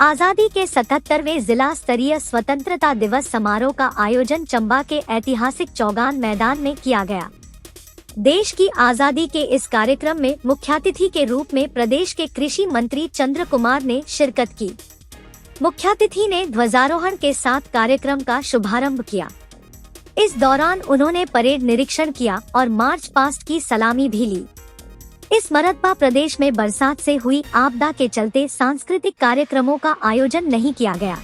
आजादी के 77वें जिला स्तरीय स्वतंत्रता दिवस समारोह का आयोजन चंबा के ऐतिहासिक चौगान मैदान में किया गया। देश की आजादी के इस कार्यक्रम में मुख्यातिथि के रूप में प्रदेश के कृषि मंत्री चंद्र कुमार ने शिरकत की। मुख्यातिथि ने ध्वजारोहण के साथ कार्यक्रम का शुभारंभ किया। इस दौरान उन्होंने परेड निरीक्षण किया और मार्च पास्ट की सलामी भी ली। इस मरतबा प्रदेश में बरसात से हुई आपदा के चलते सांस्कृतिक कार्यक्रमों का आयोजन नहीं किया गया।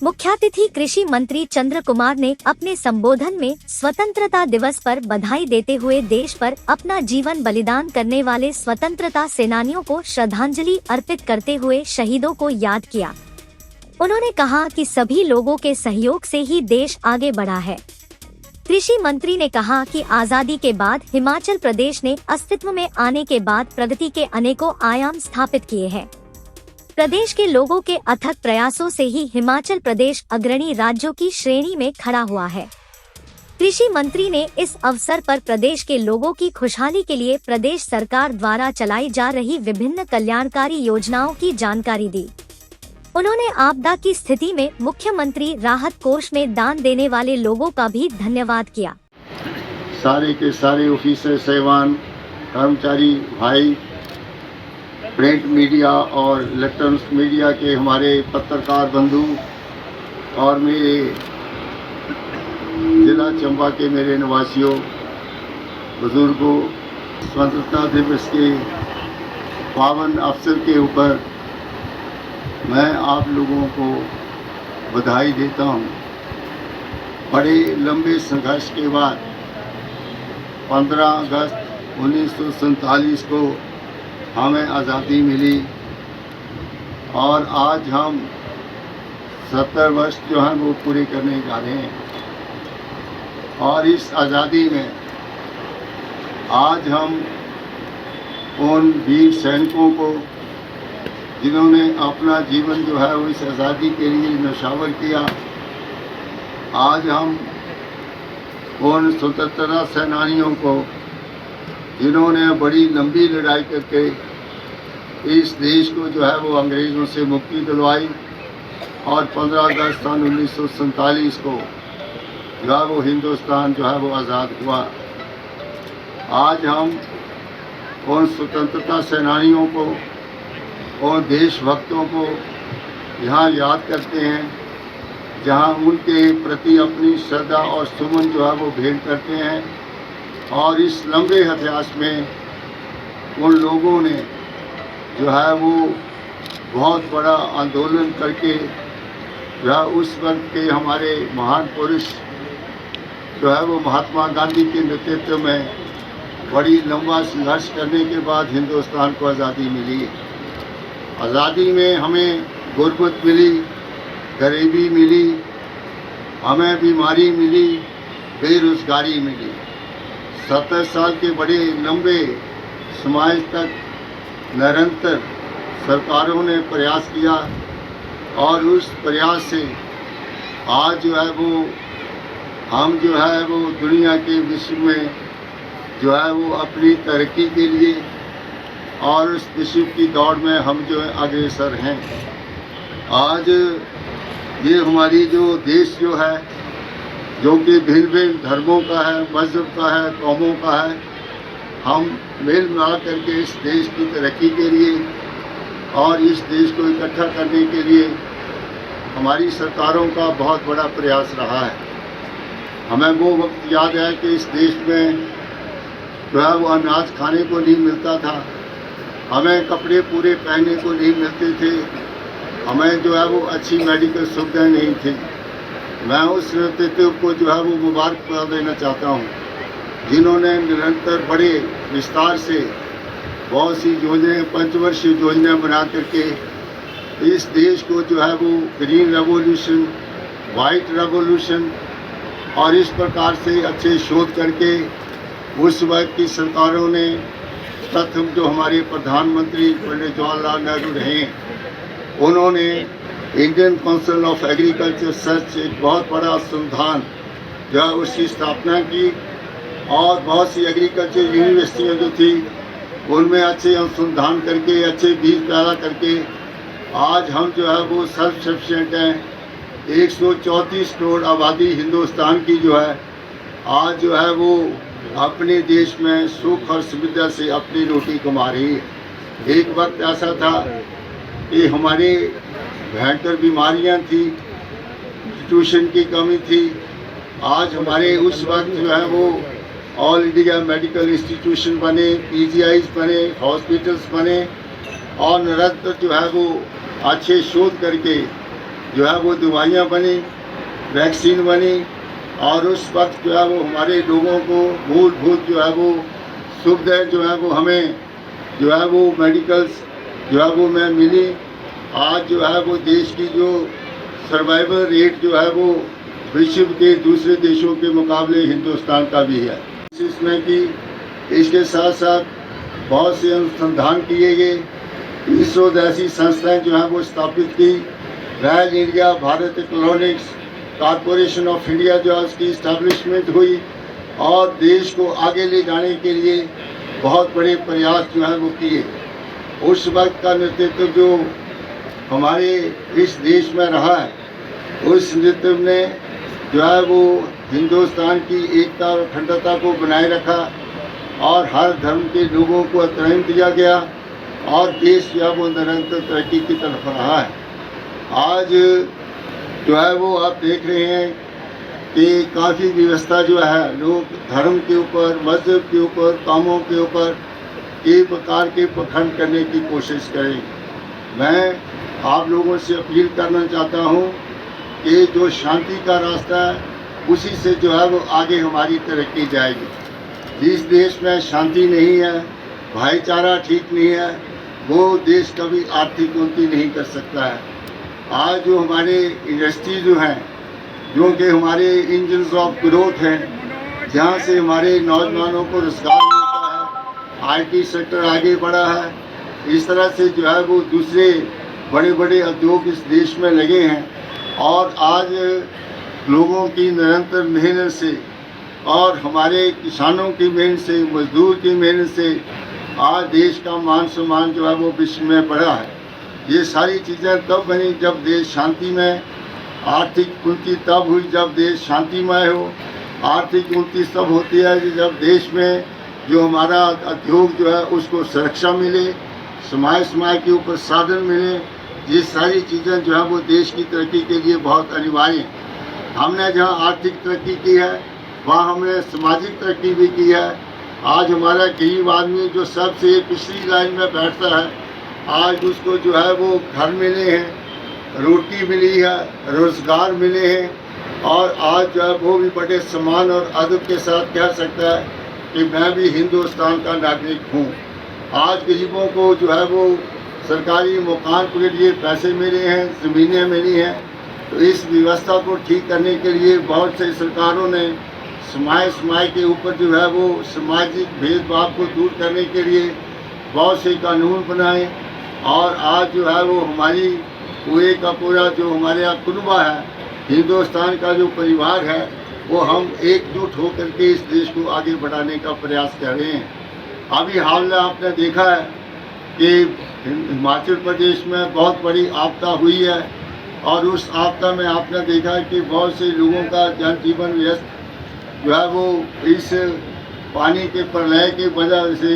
मुख्यातिथि कृषि मंत्री चंद्र कुमार ने अपने संबोधन में स्वतंत्रता दिवस पर बधाई देते हुए देश पर अपना जीवन बलिदान करने वाले स्वतंत्रता सेनानियों को श्रद्धांजलि अर्पित करते हुए शहीदों को याद किया। उन्होंने कहा कि सभी लोगों के सहयोग से ही देश आगे बढ़ा है। कृषि मंत्री ने कहा कि आजादी के बाद हिमाचल प्रदेश ने अस्तित्व में आने के बाद प्रगति के अनेकों आयाम स्थापित किए हैं। प्रदेश के लोगों के अथक प्रयासों से ही हिमाचल प्रदेश अग्रणी राज्यों की श्रेणी में खड़ा हुआ है। कृषि मंत्री ने इस अवसर पर प्रदेश के लोगों की खुशहाली के लिए प्रदेश सरकार द्वारा चलाई जा रही विभिन्न कल्याणकारी योजनाओं की जानकारी दी। उन्होंने आपदा की स्थिति में मुख्यमंत्री राहत कोष में दान देने वाले लोगों का भी धन्यवाद किया। सारे के सारे ऑफिसर साहिबान, कर्मचारी भाई, प्रिंट मीडिया और इलेक्ट्रॉनिक मीडिया के हमारे पत्रकार बंधु और मेरे जिला चंबा के मेरे निवासियों, बुजुर्गों, स्वतंत्रता दिवस के पावन अवसर के ऊपर मैं आप लोगों को बधाई देता हूं। बड़े लंबे संघर्ष के बाद 15 अगस्त 1947 को हमें आज़ादी मिली और आज हम 70 वर्ष जो हैं वो पूरे करने जा रहे हैं। और इस आज़ादी में आज हम उन वीर सैनिकों को जिन्होंने अपना जीवन जो है वो इस आज़ादी के लिए न्यौछावर किया, आज हम उन स्वतंत्रता सेनानियों को जिन्होंने बड़ी लंबी लड़ाई करके इस देश को जो है वो अंग्रेज़ों से मुक्ति दिलवाई और 15 अगस्त सन 1947 को जो है वो हिंदुस्तान जो है वो आज़ाद हुआ। आज हम उन स्वतंत्रता सेनानियों को और देशभक्तों को यहाँ याद करते हैं, जहाँ उनके प्रति अपनी श्रद्धा और सुमन जो है वो भेंट करते हैं। और इस लंबे इतिहास में उन लोगों ने जो है वो बहुत बड़ा आंदोलन करके जो है उस वक्त के हमारे महान पुरुष जो है वो महात्मा गांधी के नेतृत्व में बड़ी लंबा संघर्ष करने के बाद हिंदुस्तान को आज़ादी मिली। आज़ादी में हमें गुर्बत मिली, गरीबी मिली, हमें बीमारी मिली, बेरोज़गारी मिली। 70 साल के बड़े लंबे समाज तक निरंतर सरकारों ने प्रयास किया और उस प्रयास से आज जो है वो हम जो है वो दुनिया के विश्व में जो है वो अपनी तरक्की के लिए और उस विश्व की दौड़ में हम जो है अग्रसर हैं। आज ये हमारी जो देश जो है जो कि भिन्न भिन्न धर्मों का है, मज़हब का है, कौमों का है, हम मिल मिला करके इस देश की तरक्की के लिए और इस देश को इकट्ठा करने के लिए हमारी सरकारों का बहुत बड़ा प्रयास रहा है। हमें वो वक्त याद है कि इस देश में जो है वो अनाज खाने को नहीं मिलता था, हमें कपड़े पूरे पहनने को नहीं मिलते थे, हमें जो है वो अच्छी मेडिकल सुविधाएं नहीं थी। मैं उस नेतृत्व को जो है वो मुबारकबाद देना चाहता हूँ, जिन्होंने निरंतर बड़े विस्तार से बहुत सी योजनाएं, पंचवर्षीय योजनाएं बना करके इस देश को जो है वो ग्रीन रेवोल्यूशन, वाइट रेवोल्यूशन और इस प्रकार से अच्छे शोध करके उस वक्त की सरकारों ने प्रथम जो हमारे प्रधानमंत्री पंडित जवाहरलाल नेहरू रहे, उन्होंने Indian council of agriculture search एक बहुत बड़ा संस्थान जो है उसकी स्थापना की और बहुत सी एग्रीकल्चर यूनिवर्सिटियाँ जो थी उनमें अच्छे अनुसंधान करके अच्छे बीज पैदा करके आज हम जो है वो सेल्फ सफिशिएंट हैं। 134 करोड़ आबादी हिंदुस्तान की जो है आज जो है वो अपने देश में सुख और सुविधा से अपनी रोटी कमा रही है। एक वक्त ऐसा था कि हमारे भयंकर बीमारियां थी, न्यूट्रिशन की कमी थी। आज हमारे उस वक्त जो है वो ऑल इंडिया मेडिकल इंस्टीट्यूशन बने, पीजीआईज बने, हॉस्पिटल्स बने और निरंतर जो है वो अच्छे शोध करके जो है वो दवाइयाँ बनी, वैक्सीन बनी और उस वक्त जो है वो हमारे लोगों को मूलभूत जो है वो सुविधाएँ जो है वो हमें जो है वो मेडिकल्स जो है वो में मिली। आज जो है वो देश की जो सर्वाइवल रेट जो है वो विश्व के दूसरे देशों के मुकाबले हिंदुस्तान का भी है। इसमें कि इसके साथ साथ बहुत से अनुसंधान किए गए, 20 ऐसी संस्थाएं जो हैं वो स्थापित की। Royal India Bharat economics corporation of India जो है उसकी इस्टेब्लिशमेंट हुई और देश को आगे ले जाने के लिए बहुत बड़े प्रयास जो हैं वो किए। उस वक्त का नेतृत्व जो हमारे इस देश में रहा है, उस नेतृत्व ने जो है वो हिंदुस्तान की एकता और अखंडता को बनाए रखा और हर धर्म के लोगों को एहतराम दिया गया और देश जो है वो निरंतर तरक्की की तरफ रहा है। आज जो है वो आप देख रहे हैं कि काफ़ी व्यवस्था जो है लोग धर्म के ऊपर, मजहब के ऊपर, कामों के ऊपर कई प्रकार के पखंड करने की कोशिश करें। मैं आप लोगों से अपील करना चाहता हूँ कि जो शांति का रास्ता है उसी से जो है वो आगे हमारी तरक्की जाएगी। जिस देश में शांति नहीं है, भाईचारा ठीक नहीं है, वो देश कभी आर्थिक उन्नति नहीं कर सकता है। आज जो हमारे इंडस्ट्री जो हैं, जो कि हमारे इंजन्स ऑफ ग्रोथ हैं, जहाँ से हमारे नौजवानों को रोजगार मिलता है, आईटी सेक्टर आगे बढ़ा है। इस तरह से जो है वो दूसरे बड़े बड़े उद्योग इस देश में लगे हैं और आज लोगों की निरंतर मेहनत से और हमारे किसानों की मेहनत से, मजदूर की मेहनत से आज देश का मान सम्मान जो है वो विश्व में बढ़ा है। ये सारी चीज़ें तब बनी जब देश शांति में, आर्थिक उन्नति तब हुई जब देश शांतिमय हो। आर्थिक उन्नति तब होती है कि जब देश में जो हमारा उद्योग जो है उसको सुरक्षा मिले, समय के ऊपर साधन मिले। ये सारी चीज़ें जो है वो देश की तरक्की के लिए बहुत अनिवार्य हैं। हमने जहाँ आर्थिक तरक्की की है वहाँ हमने सामाजिक तरक्की भी की है। आज हमारा गरीब आदमी जो सबसे पिछली लाइन में बैठता है, आज उसको जो है वो घर मिले हैं, रोटी मिली है, रोज़गार मिले हैं और आज जो है वो भी बड़े सम्मान और अदब के साथ कह सकता है कि मैं भी हिंदुस्तान का नागरिक हूँ। आज गरीबों को जो है वो सरकारी मकान के लिए पैसे मिले हैं, ज़मीनें मिली हैं। तो इस व्यवस्था को ठीक करने के लिए बहुत से सरकारों ने समय के ऊपर जो है वो सामाजिक भेदभाव को दूर करने के लिए बहुत से कानून बनाए और आज जो है वो हमारी पूरे का पूरा जो हमारे यहाँ कुनबा है, हिंदुस्तान का जो परिवार है, वो हम एकजुट होकर के इस देश को आगे बढ़ाने का प्रयास कर रहे हैं। अभी हाल में आपने देखा है कि हिमाचल प्रदेश में बहुत बड़ी आपदा हुई है और उस आपदा में आपने देखा है कि बहुत से लोगों का जनजीवन व्यस्त जो है वो इस पानी के प्रलय की वजह से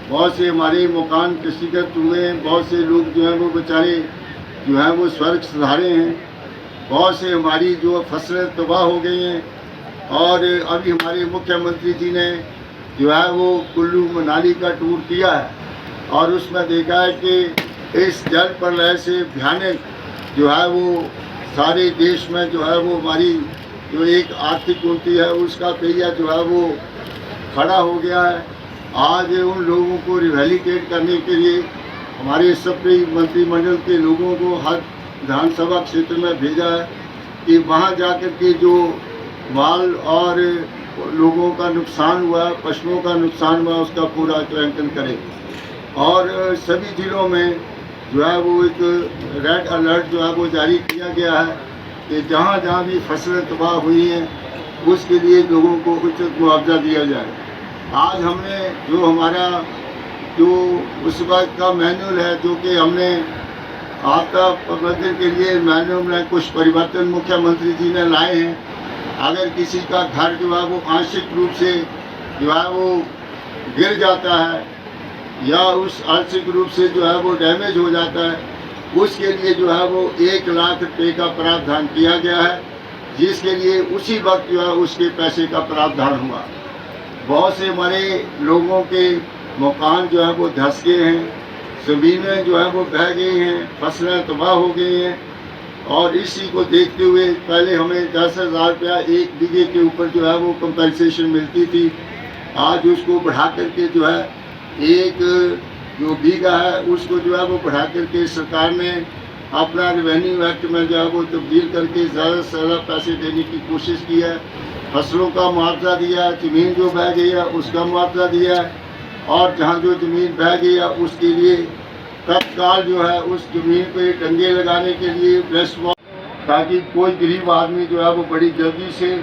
बहुत से हमारे मकान क्षतिग्रस्त हुए हैं। बहुत से लोग जो हैं वो बेचारे जो हैं वो स्वर्ग सिधारे हैं। बहुत से हमारी जो फसलें तबाह हो गई हैं और अभी हमारे मुख्यमंत्री जी ने जो है वो कुल्लू मनाली का टूर किया है और उसमें देखा है कि इस जल प्रलय से भयानक जो है वो सारे देश में जो है वो हमारी जो एक आर्थिक उन्नति है उसका पहिया जो है वो खड़ा हो गया है। आज उन लोगों को रिहैबिलिटेट करने के लिए हमारे सभी मंत्रिमंडल के लोगों को हर विधानसभा क्षेत्र में भेजा है कि वहाँ जाकर के जो माल और लोगों का नुकसान हुआ, पशुओं का नुकसान हुआ, उसका पूरा मूल्यांकन करें और सभी जिलों में जो है वो एक रेड अलर्ट जो है वो जारी किया गया है कि जहाँ जहाँ भी फसलें तबाह हुई हैं उसके लिए लोगों को उचित मुआवजा दिया जाए। आज हमने जो हमारा जो उस वक्त का मैनुअल है जो कि हमने आपदा प्रबंधन के लिए मैंने कुछ परिवर्तन मुख्यमंत्री जी ने लाए हैं। अगर किसी का घर जो है वो आंशिक रूप से जो है वो गिर जाता है या उस आंशिक रूप से जो है वो डैमेज हो जाता है, उसके लिए जो है वो 1 लाख रुपये का प्रावधान किया गया है, जिसके लिए उसी वक्त जो है उसके पैसे का प्रावधान हुआ। बहुत से हमारे लोगों के मकान जो है वो धंस गए हैं, ज़मीनें जो है वो बह गई हैं, फसलें तबाह हो गई हैं, और इसी को देखते हुए पहले हमें 10,000 रुपया 1 बीघे के ऊपर जो है वो कंपनसेशन मिलती थी। आज उसको बढ़ा करके जो है एक जो बीघा है उसको जो है वो बढ़ा करके सरकार ने अपना रेवेन्यू एक्ट में जो है वो तब्दील करके ज़्यादा से ज़्यादा पैसे देने की कोशिश की है। फसलों का मुआवजा दिया, ज़मीन जो बह गई है उसका मुआवजा दिया है, और जहाँ जो ज़मीन बह गई है उसके लिए तत्काल जो है उस ज़मीन पे डंगे लगाने के लिए ब्रेस्ट वॉल, ताकि कोई गरीब आदमी जो है वो बड़ी जल्दी से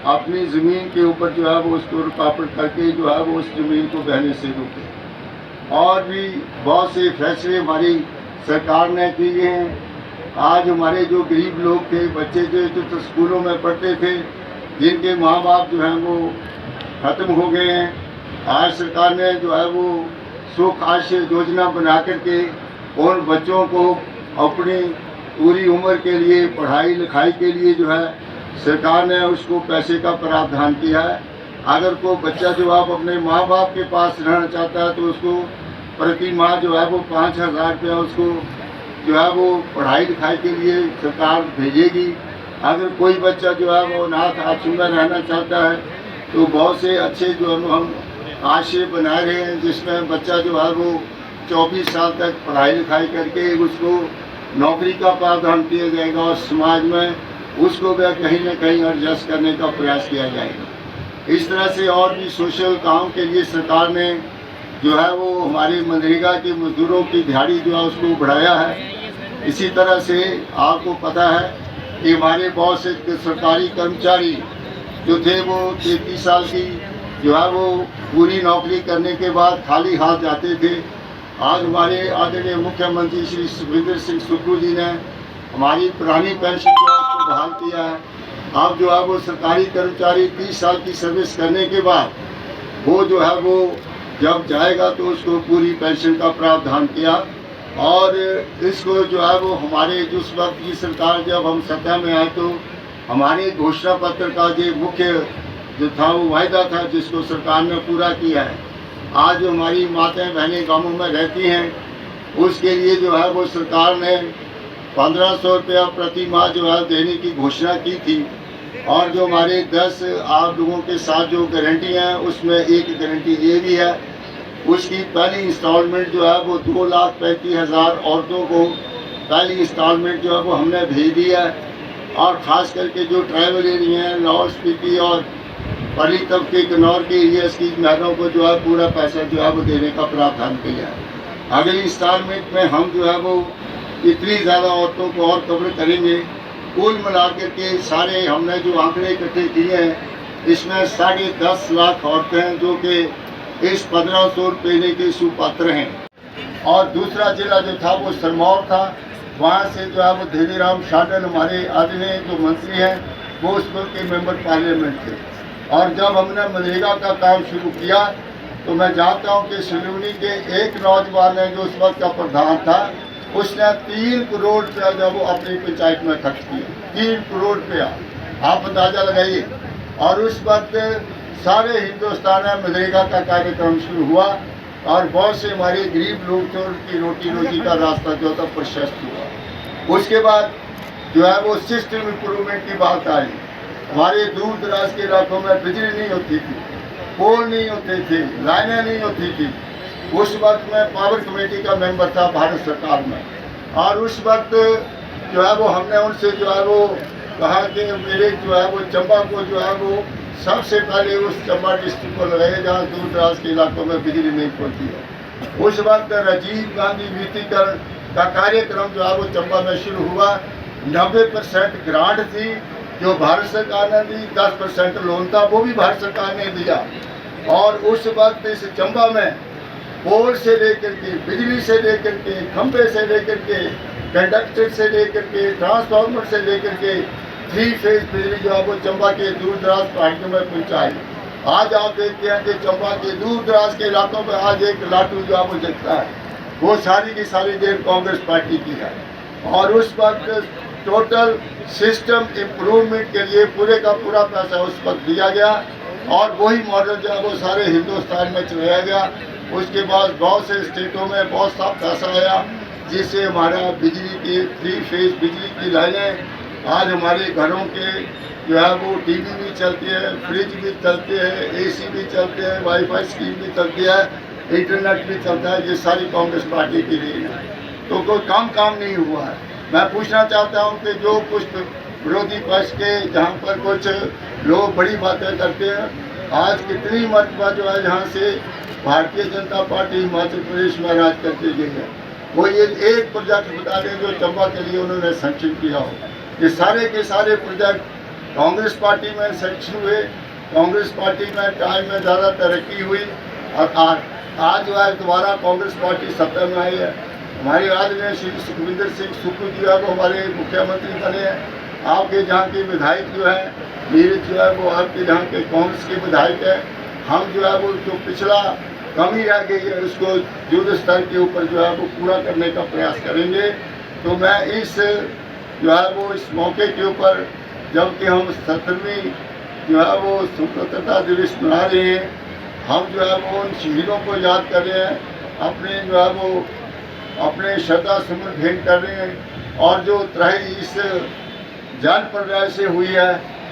अपनी ज़मीन के ऊपर जो है वो उसको रुकावट करके जो है वो उस ज़मीन को बहने से रोके। और भी बहुत से फैसले हमारी सरकार ने किए हैं। आज हमारे जो गरीब लोग थे, बच्चे जो स्कूलों में पढ़ते थे, जिनके माँ बाप जो हैं वो ख़त्म हो गए हैं, आज सरकार ने जो है वो सुख आश्रय योजना बना करके उन बच्चों को अपनी पूरी उम्र के लिए पढ़ाई लिखाई के लिए जो है सरकार ने उसको पैसे का प्रावधान किया है। अगर कोई बच्चा जो आप अपने माँ बाप के पास रहना चाहता है तो उसको प्रति माह जो है वो 5,000 रुपया उसको जो है वो पढ़ाई लिखाई के लिए सरकार भेजेगी। अगर कोई बच्चा जो है वो अनाथ आश्रम में रहना चाहता है तो बहुत से अच्छे जो हम आश्रय बनाए रहे हैं, जिसमें बच्चा जो है वो 24 साल तक पढ़ाई लिखाई करके उसको नौकरी का प्रावधान किया जाएगा और समाज में उसको भी कहीं न कहीं एडजस्ट करने का प्रयास किया जाएगा। इस तरह से और भी सोशल काम के लिए सरकार ने जो है वो हमारे मनरेगा के मजदूरों की दिहाड़ी जो है उसको बढ़ाया है। इसी तरह से आपको पता है कि हमारे बहुत से सरकारी कर्मचारी जो थे वो 33 साल की जो है वो पूरी नौकरी करने के बाद खाली हाथ जाते थे। आज हमारे आदरणीय मुख्यमंत्री श्री सुखविंदर सिंह सुक्खू जी ने हमारी पुरानी पेंशन जो है उसको बहाल किया है। अब जो है वो सरकारी कर्मचारी 30 साल की सर्विस करने के बाद वो जो है वो जब जाएगा तो उसको पूरी पेंशन का प्रावधान किया, और इसको जो है वो हमारे जिस वक्त की सरकार जब हम सत्ता में आए तो हमारे घोषणा पत्र का जो मुख्य जो था वो वायदा था जिसको सरकार ने पूरा किया है। आज जो हमारी माताएं बहनें गाँवों में रहती हैं उसके लिए जो है वो सरकार ने 1500 रुपया प्रति माह जो है देने की घोषणा की थी, और जो हमारे 10 आप लोगों के साथ जो गारंटी हैं उसमें एक गारंटी ये भी है, उसकी पहली इंस्टॉलमेंट जो है वो 2,35,000 औरतों को पहली इंस्टॉलमेंट जो है वो हमने भेज दी है। और ख़ास करके जो ट्राइबल एरिया हैं, लाहौल स्पीति और पली तबके किन्नौर के एरियाज़ की महिलाओं को जो है पूरा पैसा जो है वो देने का प्रावधान किया है। अगली इंस्टॉलमेंट में हम जो है वो इतनी ज़्यादा औरतों को और कवर करेंगे। कुल मिला के सारे हमने जो आंकड़े इकट्ठे किए हैं इसमें 10.5 लाख औरतें हैं जो कि इस 1500 रुपये के सुपात्र हैं। और दूसरा जिला जो था वो सिरमौर था, वहाँ से जो है वो धनीराम शाडल हमारे आदरणीय जो मंत्री हैं वो उस वक्त के मेंबर पार्लियामेंट थे। और जब हमने मनरेगा का काम शुरू किया तो मैं जानता हूँ कि सिलवनी के एक नौजवान ने जो उस वक्त का प्रधान था उसने 3 करोड़ रुपया जब वो अपनी पंचायत में खर्च किया, 3 करोड़ रुपया, आप अंदाज़ा लगाइए। और उस वक्त सारे हिंदुस्तान में मनरेगा का कार्यक्रम शुरू हुआ और बहुत से हमारे गरीब लोग थे, उनकी रोटी रोजी का रास्ता जो था प्रशस्त हुआ। उसके बाद जो है वो सिस्टम इम्प्रूवमेंट की बात आई। हमारे दूर दराज के इलाकों में बिजली नहीं होती थी, पोल नहीं होते थे, लाइनें नहीं होती थी। उस वक्त मैं पावर कमेटी का मेंबर था भारत सरकार में, और उस वक्त जो है वो हमने उनसे जो है वो कहा कि मेरे जो है वो चंबा को जो है वो सबसे पहले उस चंबा डिस्ट्रिक्ट को लगाए जहाँ दूर दराज के इलाकों में बिजली नहीं पहुँचती है। उस वक्त राजीव गांधी विद्युतीकरण का कार्यक्रम जो है वो चंबा में शुरू हुआ। 90% ग्रांट थी जो भारत सरकार ने दी, 10% लोन था वो भी भारत सरकार ने दिया। और उस वक्त इस चंबा में पोल से लेकर के, बिजली से लेकर के, खंभे से लेकर के कंडक्टर से लेकर के ट्रांसफार्मर से लेकर के 3 फेज बिजली जो है वो चंबा के दूर दराज पहाड़ियों में पहुँचाई। आज आप देखते हैं कि चंबा के दूर दराज के इलाकों में आज एक लाटू जो है वो जलता है, वो सारी की सारी देर कांग्रेस पार्टी की है। और उस वक्त टोटल सिस्टम इम्प्रूवमेंट के लिए पूरे का पूरा पैसा उस वक्त दिया गया और वही मॉडल जो है वो सारे हिंदुस्तान में चलाया गया। उसके बाद बहुत से स्टेटों में बहुत सा पैसा आया, जिससे हमारा बिजली की 3 फेज बिजली की लाइनें आज हमारे घरों के जो है वो टीवी भी चलती है, फ्रिज भी चलते हैं, एसी भी चलते हैं, वाईफाई स्कीम भी चलती है, इंटरनेट भी चलता है। ये सारी कांग्रेस पार्टी की देन है, तो कोई काम नहीं हुआ है। मैं पूछना चाहता हूँ कि जो कुछ विरोधी पक्ष के जहाँ पर कुछ लोग बड़ी बातें करते हैं, आज कितनी मरतबा जो है यहाँ से भारतीय जनता पार्टी हिमाचल प्रदेश में राज करके गई है। वो ये एक प्रोजेक्ट बता दें जो चंबा के लिए उन्होंने सैंक्शन किया हो। ये सारे के सारे प्रोजेक्ट कांग्रेस पार्टी में सैंक्शन हुए, कांग्रेस पार्टी में टाइम में ज़्यादा तरक्की हुई और आज जो है दोबारा कांग्रेस पार्टी सत्ता में आई है। हमारे आदरणीय श्री सुखविंदर सिंह सुक्खू जो है वो हमारे मुख्यमंत्री बने हैं। आपके जहाँ के विधायक जो है नीरज जो है वो आपके जहाँ के कांग्रेस के विधायक है। हम जो है वो जो पिछला कमी रह गई है उसको युद्ध स्तर के ऊपर जो है वो पूरा करने का प्रयास करेंगे। तो मैं इस जो है वो इस मौके के ऊपर जबकि हम 17वीं जो है वो स्वतंत्रता दिवस मना रहे हैं, हम जो है वो उन शहीदों को याद कर रहे हैं, अपने जो है वो अपने श्रद्धा सुमन भेंट कर रहे हैं। और जो त्राही इस जल प्रलय से हुई है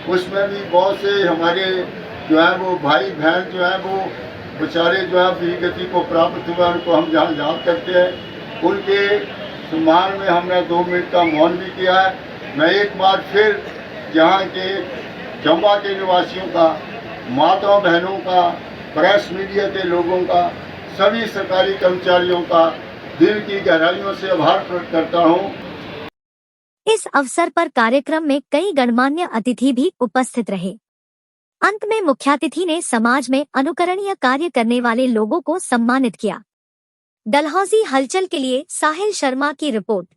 उसमें भी बहुत से हमारे जो है वो भाई बहन जो है वो बेचारे जो है वीर गति को प्राप्त हुआ, उनको हम जहाँ याद करते हैं। उनके सम्मान में हमने 2 मिनट का मौन भी किया है। मैं एक बार फिर यहाँ के चंबा के निवासियों का, माताओं बहनों का, प्रेस मीडिया के लोगों का, सभी सरकारी कर्मचारियों का दिल की गहराइयों से आभार प्रकट करता हूँ। इस अवसर पर कार्यक्रम में कई गणमान्य अतिथि भी उपस्थित रहे। अंत में मुख्यातिथि ने समाज में अनुकरणीय कार्य करने वाले लोगों को सम्मानित किया। डलहौजी हलचल के लिए साहिल शर्मा की रिपोर्ट।